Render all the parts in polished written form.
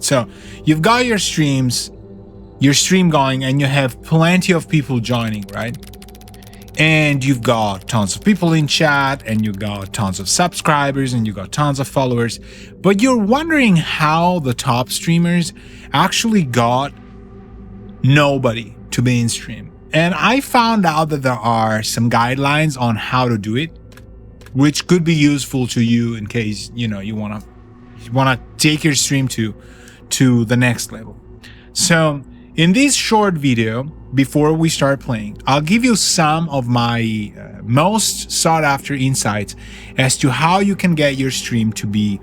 So you've got your stream going, and you have plenty of people joining, right? And you've got tons of people in chat, and you've got tons of subscribers, and you've got tons of followers, but you're wondering how the top streamers actually got nobody to be in stream. And I found out that there are some guidelines on how to do it, which could be useful to you in case, you know, you want to take your stream to the next level. So in this short video, before we start playing, I'll give you some of my most sought after insights as to how you can get your stream to be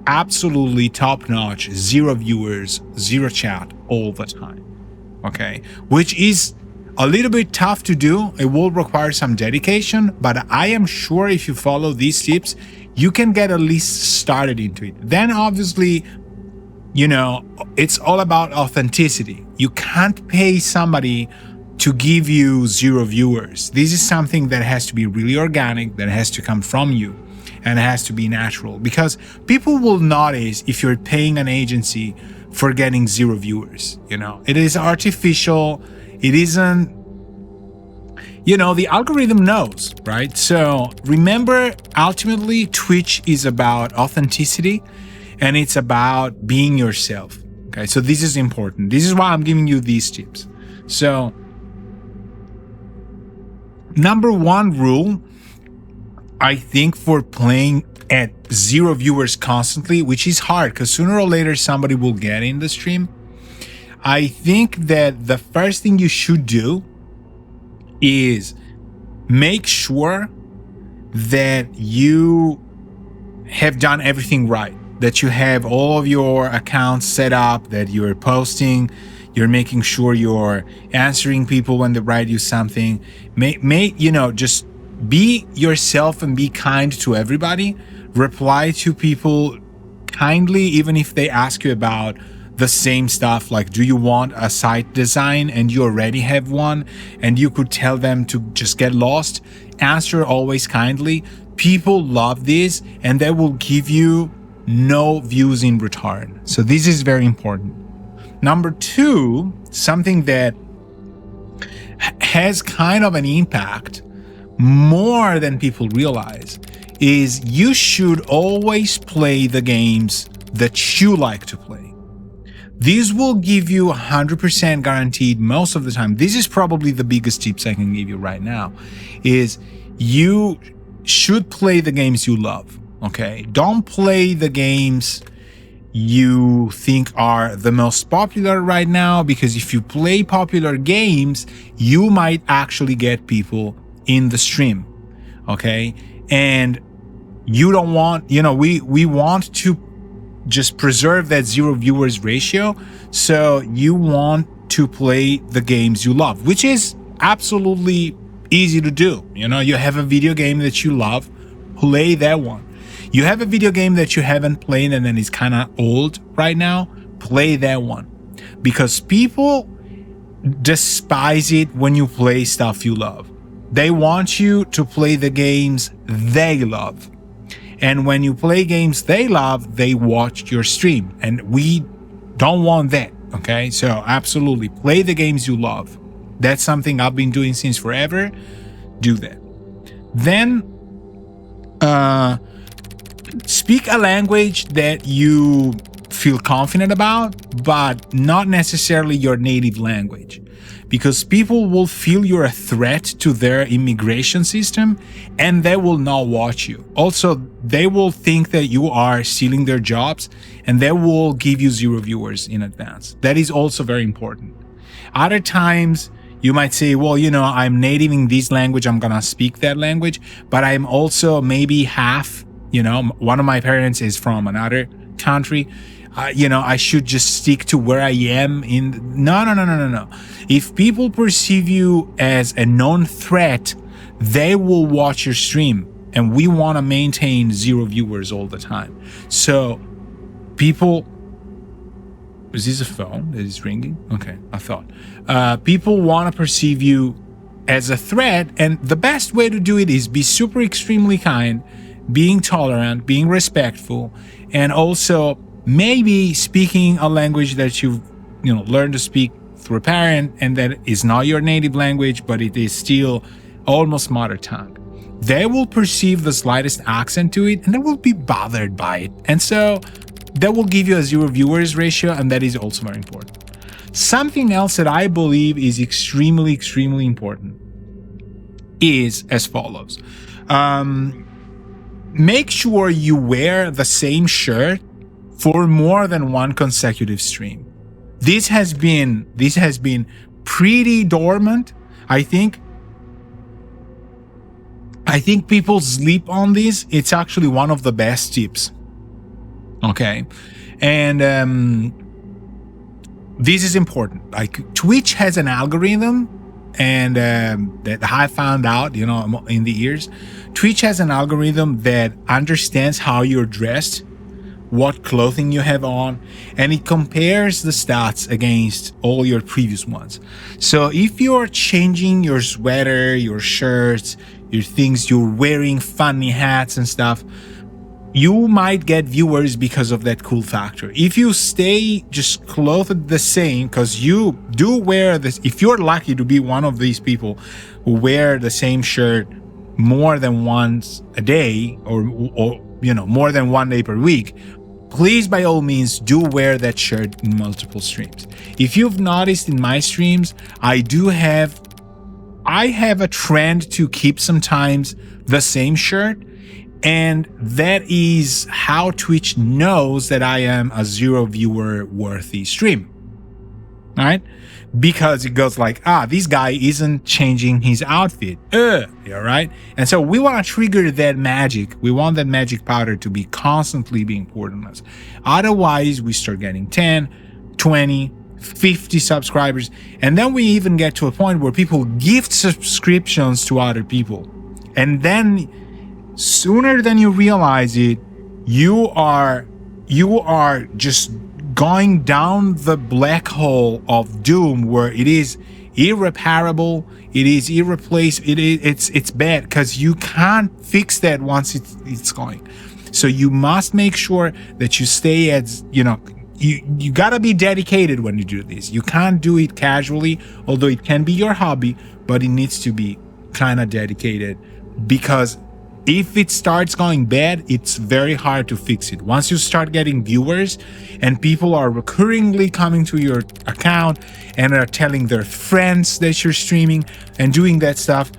absolutely top notch, 0 viewers, 0 chat all the time. Okay, which is a little bit tough to do. It will require some dedication, but I am sure if you follow these tips, you can get at least started into it. Then obviously, you know, it's all about authenticity. You can't pay somebody to give you 0 viewers. This is something that has to be really organic, that has to come from you, and it has to be natural, because people will notice if you're paying an agency for getting 0 viewers. You know, it is artificial. It isn't, you know, the algorithm knows, right? So remember, ultimately, Twitch is about authenticity, and it's about being yourself. Okay, so this is important. This is why I'm giving you these tips. So number 1 rule, I think, for playing at 0 viewers constantly, which is hard because sooner or later somebody will get in the stream. I think that the first thing you should do is make sure that you have done everything right, that you have all of your accounts set up, that you're posting, you're making sure you're answering people when they write you something. You know, just be yourself and be kind to everybody. Reply to people kindly, even if they ask you about the same stuff, like, do you want a site design, and you already have one and you could tell them to just get lost. Answer always kindly. People love this, and they will give you no views in return. So this is very important. Number 2, something that has kind of an impact more than people realize, is you should always play the games that you like to play. These will give you 100% guaranteed most of the time. This is probably the biggest tips I can give you right now, is you should play the games you love. Okay, don't play the games you think are the most popular right now, because if you play popular games, you might actually get people in the stream. Okay, and you don't want, you know, we want to just preserve that 0 viewers ratio. So you want to play the games you love, which is absolutely easy to do. You know, you have a video game that you love, play that one. You have a video game that you haven't played and then it's kind of old right now, play that one. Because people despise it when you play stuff you love. They want you to play the games they love. And when you play games they love, they watch your stream. And we don't want that, okay? So absolutely, play the games you love. That's something I've been doing since forever. Do that. Then, speak a language that you feel confident about, but not necessarily your native language. Because people will feel you're a threat to their immigration system and they will not watch you. Also, they will think that you are stealing their jobs and they will give you 0 viewers in advance. That is also very important. Other times, you might say, well, you know, I'm native in this language, I'm gonna speak that language, but I'm also maybe half, you know, one of my parents is from another country. You know, I should just stick to where I am in. No. If people perceive you as a known threat, they will watch your stream. And we want to maintain 0 viewers all the time. So people, is this a phone that is ringing? Okay, I thought. People want to perceive you as a threat. And the best way to do it is be super extremely kind, being tolerant, being respectful, and also maybe speaking a language that you've learned to speak through a parent and that is not your native language, but it is still almost mother tongue. They will perceive the slightest accent to it and they will be bothered by it. And so that will give you a 0 viewers ratio, and that is also very important. Something else that I believe is extremely, extremely important is as follows. Make sure you wear the same shirt for more than one consecutive stream. This has been pretty dormant. I think people sleep on this. It's actually one of the best tips. Okay. And this is important. Like, Twitch has an algorithm, and that I found out, in the years, Twitch has an algorithm that understands how you're dressed, what clothing you have on, and it compares the stats against all your previous ones. So if you're changing your sweater, your shirts, your things, you're wearing funny hats and stuff, you might get viewers because of that cool factor. If you stay just clothed the same, because you do wear this, if you're lucky to be one of these people who wear the same shirt more than once a day, or more than 1 day per week, please, by all means, do wear that shirt in multiple streams. If you've noticed in my streams, I have a trend to keep sometimes the same shirt, and that is how Twitch knows that I am a 0 viewer worthy stream. All right? Because it goes like, this guy isn't changing his outfit. All right? And so we want to trigger that magic. We want that magic powder to be constantly being poured on us. Otherwise, we start getting 10, 20, 50 subscribers. And then we even get to a point where people gift subscriptions to other people. And then sooner than you realize it, you are just going down the black hole of doom, where it is irreparable, it is irreplaceable, it's bad, because you can't fix that once it's going. So you must make sure that you stay as, you gotta be dedicated when you do this. You can't do it casually, although it can be your hobby, but it needs to be kind of dedicated, because if it starts going bad, it's very hard to fix it. Once you start getting viewers and people are recurringly coming to your account and are telling their friends that you're streaming and doing that stuff,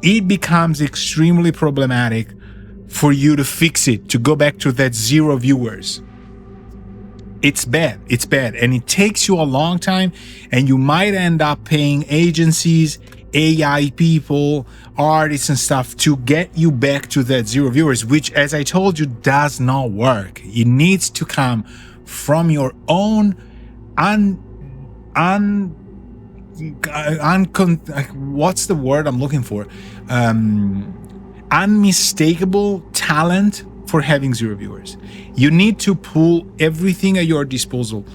it becomes extremely problematic for you to fix it, to go back to that 0 viewers. It's bad. It's bad. And it takes you a long time, and you might end up paying agencies, AI people, artists and stuff to get you back to that 0 viewers, which, as I told you, does not work. It needs to come from your own what's the word I'm looking for? Unmistakable talent for having 0 viewers. You need to pull everything at your disposal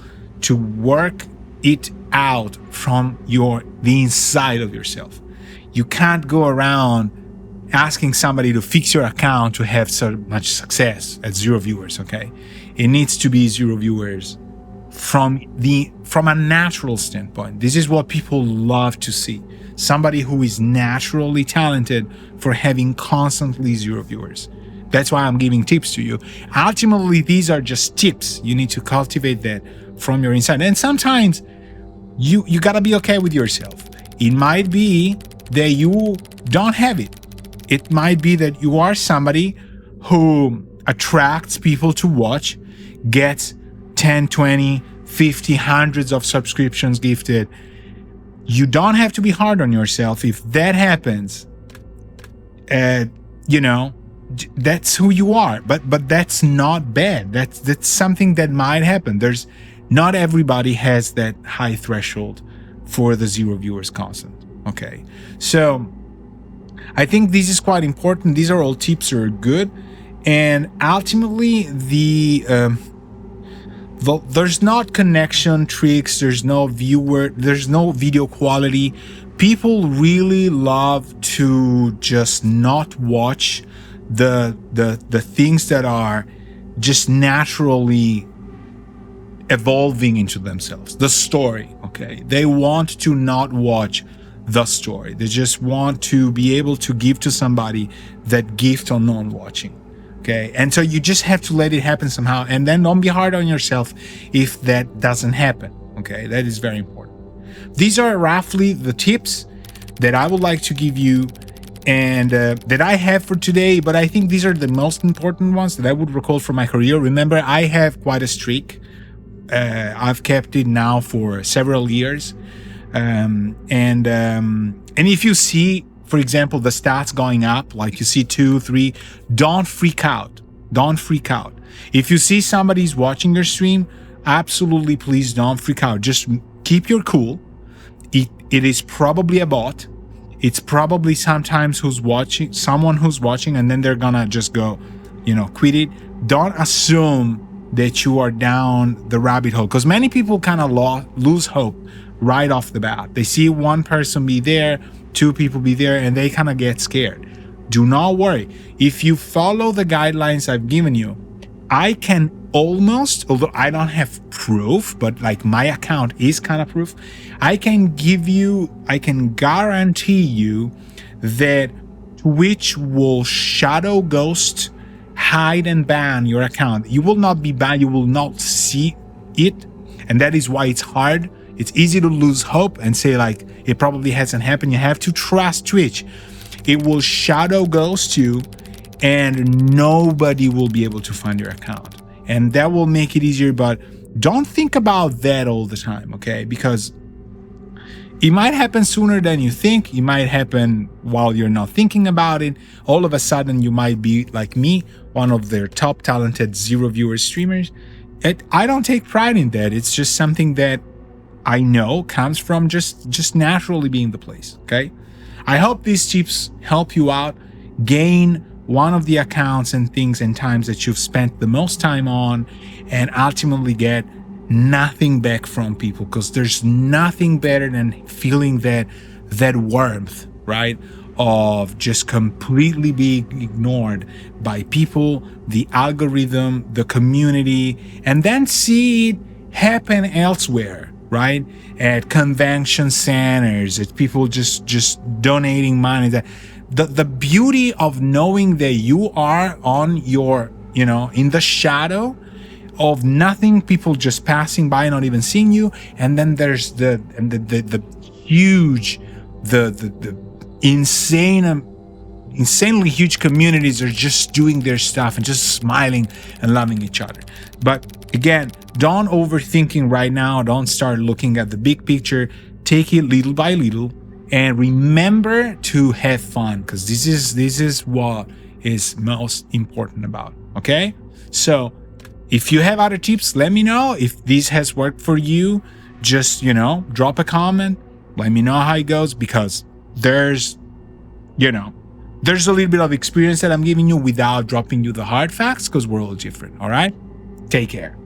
to work it out from the inside of yourself. You can't go around asking somebody to fix your account to have so much success at 0 viewers. Okay, it needs to be 0 viewers from a natural standpoint. This is what people love to see. Somebody who is naturally talented for having constantly 0 viewers. That's why I'm giving tips to you. Ultimately, these are just tips. You need to cultivate that from your inside. And sometimes you gotta be okay with yourself. It might be that you don't have it. It might be that you are somebody who attracts people to watch, gets 10, 20, 50, hundreds of subscriptions gifted. You don't have to be hard on yourself. If that happens, that's who you are. But that's not bad. That's something that might happen. Not everybody has that high threshold for the 0 viewers constant. Okay, so I think this is quite important. These are all tips that are good, and ultimately there's not connection tricks. There's no video quality. People really love to just not watch the things that are just naturally evolving into themselves, the story. Okay, they want to not watch the story. They just want to be able to give to somebody that gift on non-watching. Okay, and so you just have to let it happen somehow, and then don't be hard on yourself if that doesn't happen. Okay, that is very important. These are roughly the tips that I would like to give you and that I have for today, but I think these are the most important ones that I would recall from my career. Remember, I have quite a streak. I've kept it now for several years. And if you see, for example, the stats going up, like you see 2, 3, don't freak out. Don't freak out. If you see somebody's watching your stream, absolutely please don't freak out. Just keep your cool. It is probably a bot. It's probably sometimes someone who's watching, and then they're gonna just go, quit it. Don't assume that you are down the rabbit hole, because many people kind of lose hope right off the bat. They see one person be there, 2 people be there, and they kind of get scared. Do not worry. If you follow the guidelines I've given you, I can almost, although I don't have proof, but like my account is kind of proof, I can guarantee you that Twitch will shadow ghost, hide and ban your account. You will not be banned, you will not see it, and that is why it's hard. It's easy to lose hope and say like it probably hasn't happened. You have to trust Twitch. It will shadow ghost you and nobody will be able to find your account, and that will make it easier. But don't think about that all the time, okay? Because it might happen sooner than you think. It might happen while you're not thinking about it. All of a sudden you might be like me, one of their top talented 0 viewer streamers. I don't take pride in that. It's just something that I know comes from just naturally being the place. Okay, I hope these tips help you out. Gain one of the accounts and things and times that you've spent the most time on, and ultimately get nothing back from people, because there's nothing better than feeling that warmth, right, of just completely being ignored by people, the algorithm, the community, and then see it happen elsewhere, right? At convention centers, at people just donating money. That the beauty of knowing that you are on your, in the shadow of nothing, people just passing by, not even seeing you, and then there's the huge, the insanely huge communities are just doing their stuff and just smiling and loving each other. But again, don't overthinking right now. Don't start looking at the big picture. Take it little by little, and remember to have fun, because this is what is most important about. Okay, so if you have other tips, let me know. If this has worked for you, just drop a comment, let me know how it goes, because there's a little bit of experience that I'm giving you without dropping you the hard facts, because we're all different. All right, take care.